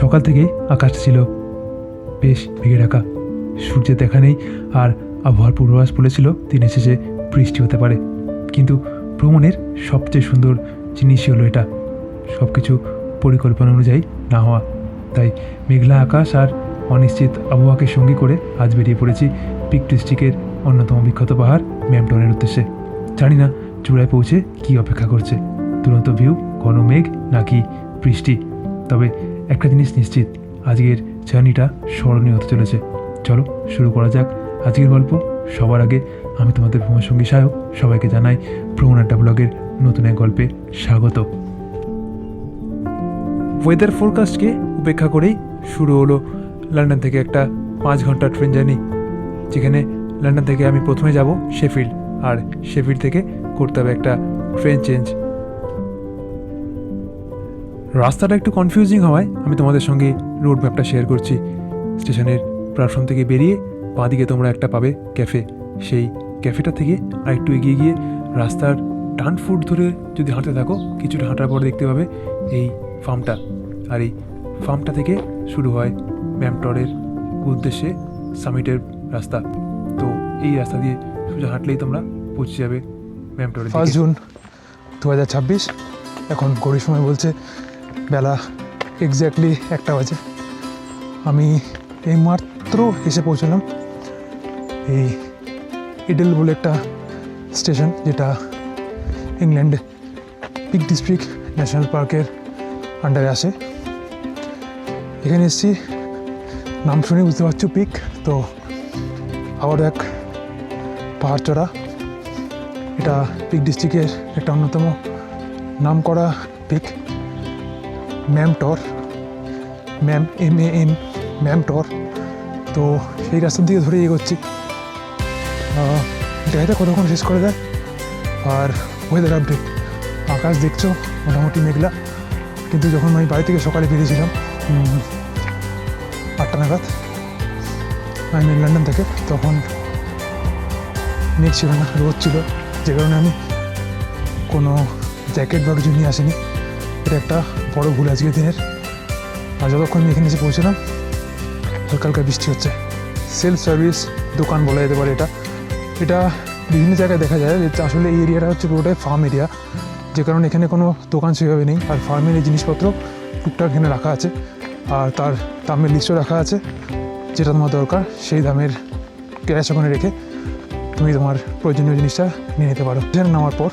সকাল থেকেই আকাশটা ছিল বেশ মেঘে ঢাকা, সূর্যের দেখা নেই। আর আবহাওয়ার পূর্বাভাস বলেছিল দিনের শেষে বৃষ্টি হতে পারে। কিন্তু ভ্রমণের সবচেয়ে সুন্দর জিনিসই হলো এটা, সব কিছু পরিকল্পনা অনুযায়ী না হওয়া। তাই মেঘলা আকাশ আর অনিশ্চিত আবহাওয়াকে সঙ্গী করে আজ বেরিয়ে পড়েছি পিক ডিস্ট্রিক্টের অন্যতম বিখ্যাত পাহাড় ম্যামটনের উদ্দেশ্যে। জানি না চূড়ায় পৌঁছে কী অপেক্ষা করছে, দুরন্ত ভিউ, ঘন মেঘ নাকি বৃষ্টি। তবে একটা জিনিস নিশ্চিত, আজকের জার্নিটা স্মরণীয় হতে চলেছে। চলো শুরু করা যাক আজকের গল্প। সবার আগে আমি তোমাদের ভ্রমণসঙ্গী সায়ক, সবাইকে জানাই ভ্রমণ আড্ডা ব্লগের নতুন এক গল্পে স্বাগত। ওয়েদার ফোরকাস্টকে উপেক্ষা করেই শুরু হলো লন্ডন থেকে একটা 5 ঘন্টার ট্রেন জার্নি, যেখানে লন্ডন থেকে আমি প্রথমে যাব শেফিল্ড, আর শেফিল্ড থেকে করতে হবে একটা ট্রেন চেঞ্জ। রাস্তাটা একটু কনফিউজিং হওয়ায় আমি তোমাদের সঙ্গে রোড ম্যাপটা শেয়ার করছি। স্টেশনের প্ল্যাটফর্ম থেকে বেরিয়ে বাঁদিকে তোমরা একটা পাবে ক্যাফে। সেই ক্যাফেটা থেকে আরেকটু এগিয়ে গিয়ে রাস্তার ডান ফুট ধরে যদি হাঁটতে থাকো, কিছুটা হাঁটার পর দেখতে পাবে এই ফার্মটা। আর এই ফার্মটা থেকে শুরু হয় ম্যামটনের উদ্দেশ্যে সামিটের রাস্তা। তো এই রাস্তা দিয়ে সোজা হাঁটলেই তোমরা পৌঁছে যাবে ম্যামটনের। 1 জুন 2026, এখন ঘড়ির সময় বলছে বেলা এক্স্যাক্টলি 1টা বাজে। আমি এইমাত্র এসে পৌঁছলাম এই ইডেল বলে একটা স্টেশন, যেটা ইংল্যান্ড পিক ডিস্ট্রিক্ট ন্যাশনাল পার্কের আন্ডারে আসে। এখানে এসেছি, নাম শুনে বুঝতে পারছো পিক। তো আবার এক পাহাড় চড়া, এটা পিক ডিস্ট্রিক্টের একটা অন্যতম নাম করা পিক, ম্যামটর, MAM ম্যামটর। তো সেই রাস্তার দিকে ধরে এগোচ্ছি, দেখা যাক কতক্ষণ শেষ করে দেয়। আর ওয়েদার আপডেট, আকাশ দেখছো মোটামুটি মেঘলা, কিন্তু যখন আমি বাড়ি থেকে সকালে বেরিয়েছিলাম 8টা নাগাদ আমি লন্ডন থেকে, তখন মেঘ ছিল না, রোদ ছিল, যে কারণে আমি কোনো জ্যাকেট বা কিছু নিয়ে আসিনি। এটা একটা বড় ভুল আজকের দিনের। আর যতক্ষণ আমি এখানে এসে পৌঁছলাম হালকা হালকা বৃষ্টি হচ্ছে। সেলফ সার্ভিস দোকান বলা যেতে পারে এটা। এটা বিভিন্ন জায়গায় দেখা যায়। এটা আসলে এই এরিয়াটা হচ্ছে পুরোটাই ফার্ম এরিয়া, যে কারণে এখানে কোনো দোকান সেভাবে নেই। আর ফার্মের এই জিনিসপত্র টুকটাক এখানে রাখা আছে, আর তার দামের লিস্টও রাখা আছে। যেটা তোমার দরকার সেই দামের ক্যাশ ওখানে রেখে তুমি তোমার প্রয়োজনীয় জিনিসটা নিয়ে নিতে পারো। এখানে নামার পর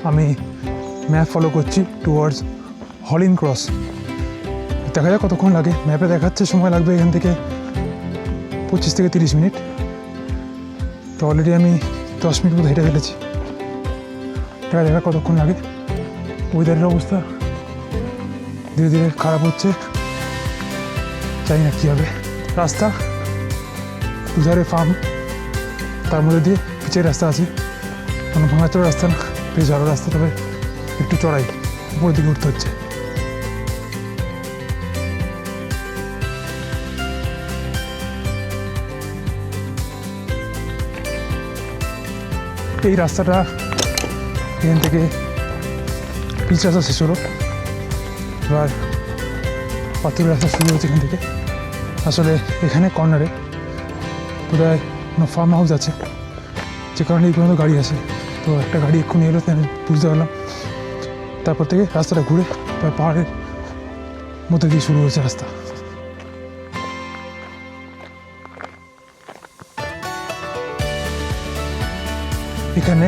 আমি ম্যাপ ফলো করছি টুয়ার্ডস হলিং ক্রস। দেখা যাক কতক্ষণ লাগে। ম্যাপে দেখাচ্ছে সময় লাগবে এখান থেকে 25 থেকে 30 মিনিট। তো অলরেডি আমি 10 মিনিট মতো হেঁটে ফেলেছি। দেখা যাক কতক্ষণ লাগে। ওয়েদারের অবস্থা ধীরে ধীরে খারাপ হচ্ছে, জানি না কী হবে। রাস্তা দুধারে ফার্ম, তার মধ্যে দিয়ে পিচের রাস্তা আছে, কোনো ভাঙাচোরা রাস্তা না, বেশ ভালো রাস্তা, তবে একটু চড়াই, উপরের দিকে উঠতে হচ্ছে। এই রাস্তাটা এখান থেকে পিচ রাস্তা শেষ হলো, এবার পাথরের রাস্তা শুরু হচ্ছে এখান থেকে। আসলে এখানে কর্নারে বোধহয় কোনো ফার্ম হাউস আছে, যে কারণে এই পর্যন্ত গাড়ি আসে। তো একটা গাড়ি এক্ষুনি এলো, তাই আমি বুঝতে পারলাম। তারপর থেকে রাস্তাটা ঘুরে পাহাড়ের মধ্যে দিয়ে শুরু হয়েছে রাস্তা। এখানে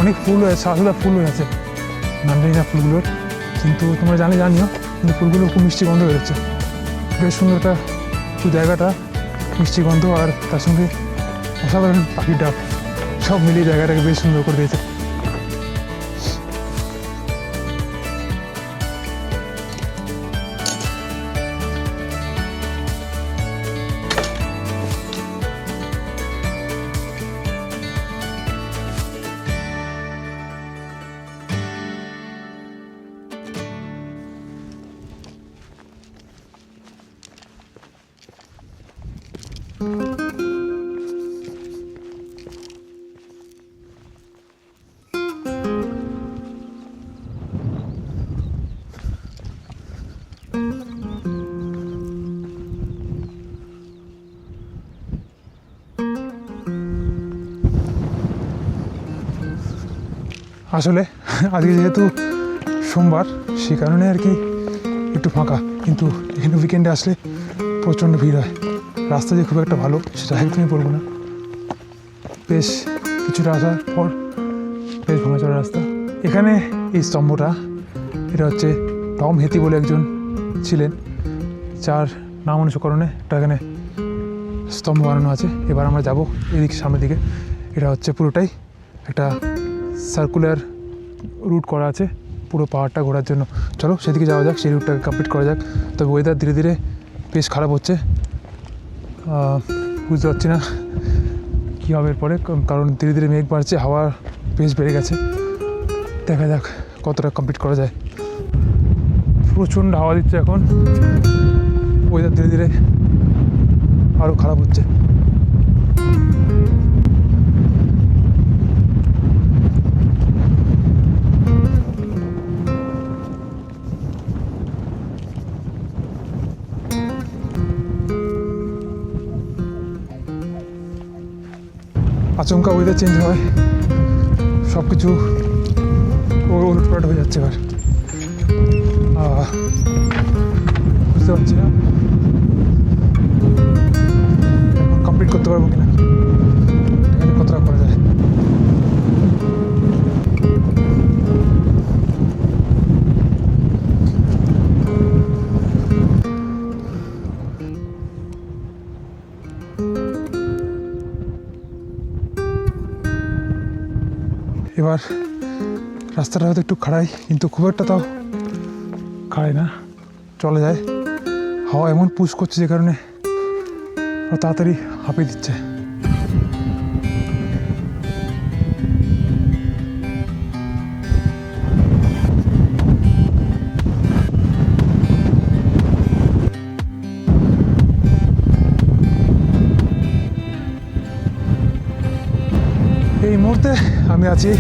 অনেক ফুল হয়েছে, সাদা ফুল হয়ে আছে, নাম জানি না ফুলগুলোর, কিন্তু তোমরা জানিও, কিন্তু ফুলগুলো খুব মিষ্টি গন্ধ বেরোচ্ছে। বেশ সুন্দর একটা জায়গাটা, মিষ্টি গন্ধ আর তার সঙ্গে অসাধারণ পাখির ডাক, সব মিলিয়ে জায়গাটাকে বেশ সুন্দর করে দিয়েছে। আসলে আজকে যেহেতু সোমবার সেই কারণে আর কি একটু ফাঁকা, কিন্তু এখানে উইকেন্ডে আসলে প্রচণ্ড ভিড় হয়। রাস্তা যে খুব একটা ভালো সেটা একদমই বলবো না, বেশ কিছুটা আসার পর বেশ ভাঙাচড়া রাস্তা। এখানে এই স্তম্ভটা, এটা হচ্ছে টম হেতি বলে একজন ছিলেন, যার নাম অনুসরণে একটা এখানে স্তম্ভ বানানো আছে। এবার আমরা যাব এদিকে সামনের দিকে। এটা হচ্ছে পুরোটাই একটা সার্কুলার রুট করা আছে পুরো পাহাড়টা ঘোরার জন্য। চলো সেদিকে যাওয়া যাক, সেই রুটটাকে কমপ্লিট করা যাক। তবে ওয়েদার ধীরে ধীরে বেশ খারাপ হচ্ছে, বুঝতে পারছি না কী হবে এরপরে, কারণ ধীরে ধীরে মেঘ বাড়ছে, হাওয়া বেশ বেড়ে গেছে। দেখা যাক কতটা কমপ্লিট করা যায়। প্রচণ্ড হাওয়া দিচ্ছে এখন, ওয়েদার ধীরে ধীরে আরও খারাপ হচ্ছে। আচমকা ওয়েদার চেঞ্জ হয়, সব কিছু উলটপালট হয়ে যাচ্ছে। এবার বুঝতে পারছি না এখন কমপ্লিট করতে পারবো কিনা, এখানে কতটা করা যায়। এবার রাস্তাটা হয়তো একটু খাড়াই, কিন্তু খুব একটা তাও খাড়াই না, চলে যায়। হাওয়া এমন পুশ করছে যে কারণে তাড়াতাড়ি হাঁপিয়ে দিচ্ছে। এই মুহূর্তে আমি আছি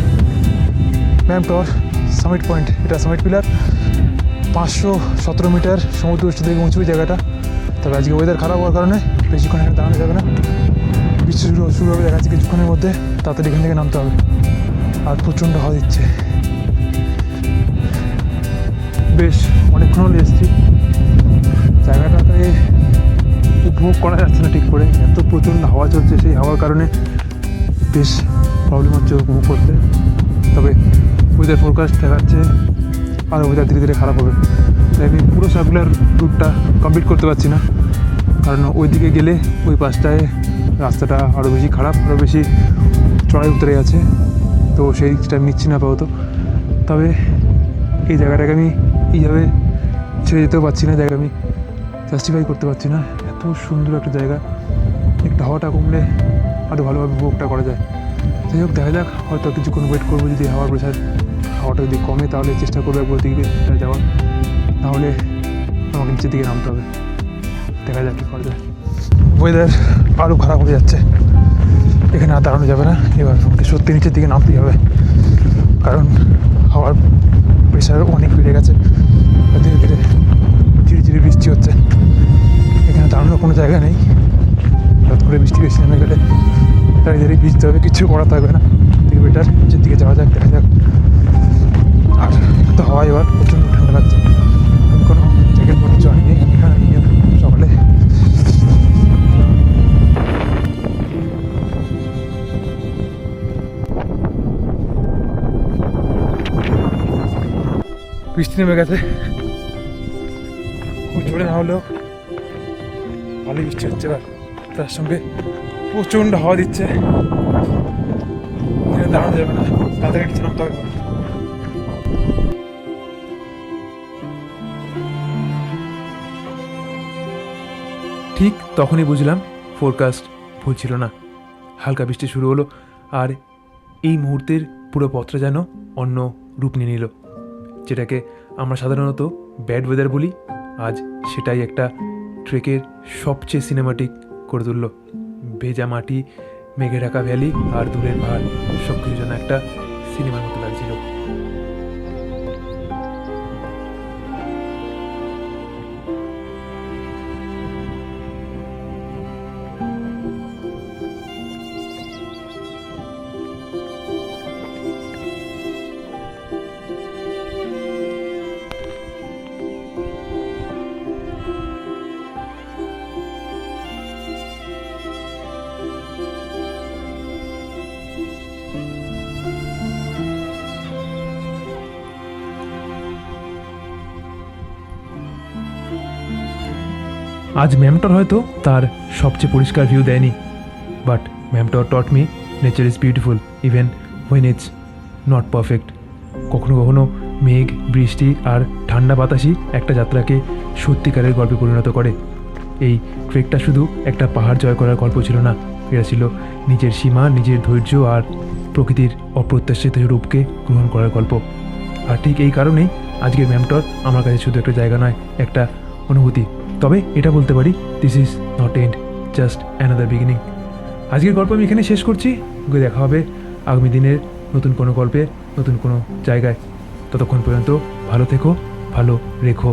ম্যামটর সামিট পয়েন্ট। এটা সামিট পিলার, 517 মিটার সমুদ্র উচ্চ থেকে উঁচু জায়গাটা। তবে আজকে ওয়েদার খারাপ হওয়ার কারণে বেশিক্ষণ এখানে দাঁড়ানো যাবে না, বৃষ্টি শুরু হবে দেখা যাচ্ছে কিছুক্ষণের মধ্যে, তাড়াতাড়ি এখান থেকে নামতে হবে। আর প্রচণ্ড হাওয়া দিচ্ছে, বেশ অনেকক্ষণ হলে এসেছি। জায়গাটাতে উপভোগ করা যাচ্ছে না ঠিক করে, এত প্রচণ্ড হাওয়া চলছে, সেই হাওয়ার কারণে বেশ প্রবলেম হচ্ছে উপভোগ করতে। তবে ওয়েদার ফোরকাস্ট দেখাচ্ছে আর ওয়েদার ধীরে ধীরে খারাপ হবে, তাই আমি পুরো সার্কুলার রুটটা কমপ্লিট করতে পারছি না, কারণ ওই দিকে গেলে ওই পাশটায় রাস্তাটা আরও বেশি খারাপ, আরও বেশি চড়াই উতরে আছে, তো সেই দিকটা আমি নিচ্ছি না আপাতত। তবে এই জায়গাটাকে আমি এইভাবে ছেড়ে যেতেও পারছি না, জায়গা আমি জাস্টিফাই করতে পারছি না। এত সুন্দর একটা জায়গা, একটু হাওয়াটা কমলে আরও ভালোভাবে উপভোগটা করা যায়। যাই হোক, দেখা যাক, হয়তো কিছুক্ষণ ওয়েট করবো। যদি হাওয়ার প্রেশার, হাওয়াটা যদি কমে তাহলে চেষ্টা করবো একবার দিকে যাওয়ার, নাহলে আমাকে নিচের দিকে নামতে হবে। দেখা যাক কী করা যায়। ওয়েদার আরও খারাপ হয়ে যাচ্ছে, এখানে আর দাঁড়ানো যাবে না, এবার আমাকে সত্যি নিচের দিকে নামতেই হবে, কারণ হাওয়ার প্রেশার অনেক বেড়ে গেছে, ধীরে ধীরে ঝিরিঝিরি বৃষ্টি হচ্ছে। এখানে দাঁড়ানোর কোনো জায়গা নেই, হঠাৎ করে বৃষ্টি বেশি নেমে গেলে দাঁড়িয়ে দাঁড়িয়ে ভিজতে হবে, কিছু করা থাকবে না, থেকে বেটার নিচের দিকে যাওয়া যাক, দেখা যাক। আর তো হাওয়া এবার প্রচণ্ড ঠান্ডা লাগছে, আমি কোনো জ্যাকেট পরে কিছু আনিনি, এখানে নিয়ে সকালে। বৃষ্টি নেমে গেছে, খুব জোরে না হলেও ভালোই বৃষ্টি হচ্ছে। এবার তার সঙ্গে প্রচণ্ড হাওয়া দিচ্ছে, দাঁড়ানো যাবে না, তাড়াতাড়ি নিচে নামতে হবে। ঠিক তখনই বুঝলাম ফোরকাস্ট ভুল ছিল না। হালকা বৃষ্টি শুরু হলো, আর এই মুহূর্তের পুরো পথটা যেন অন্য রূপ নিয়ে নিল। যেটাকে আমরা সাধারণত ব্যাড ওয়েদার বলি, আজ সেটাই একটা ট্রেকের সবচেয়ে সিনেমাটিক করে তুলল। ভেজা মাটি, মেঘে ঢাকা ভ্যালি আর দূরের পাহাড়, সব কিছু যেন একটা সিনেমার মতো লাগছিল। আজ ম্যামটর হয়তো তার সবচেয়ে পরিষ্কার ভিউ দেয়নি, বাট ম্যামটর টট me nature is beautiful even when it's not perfect. কখনো কখনো মেঘ, বৃষ্টি আর ঠান্ডা বাতাসই একটা যাত্রাকে সত্যিকারের গল্পে পরিণত করে। এই ট্রেকটা শুধু একটা পাহাড় জয় করার গল্প ছিল না, এটা ছিল নিজের সীমা, নিজের ধৈর্য আর প্রকৃতির অপ্রত্যাশিত রূপকে গ্রহণ করার গল্প। আর ঠিক এই কারণেই আজকের ম্যামটর আমার কাছে শুধু একটা জায়গা নয়, একটা অনুভূতি। তবে এটা বলতে পারি, this is not end, just another beginning. আজকের গল্প আমি এখানে শেষ করছি। দেখা হবে আগামী দিনের নতুন কোনো গল্পে, নতুন কোনো জায়গায়। ততক্ষণ পর্যন্ত ভালো থেকো, ভালো রেখো।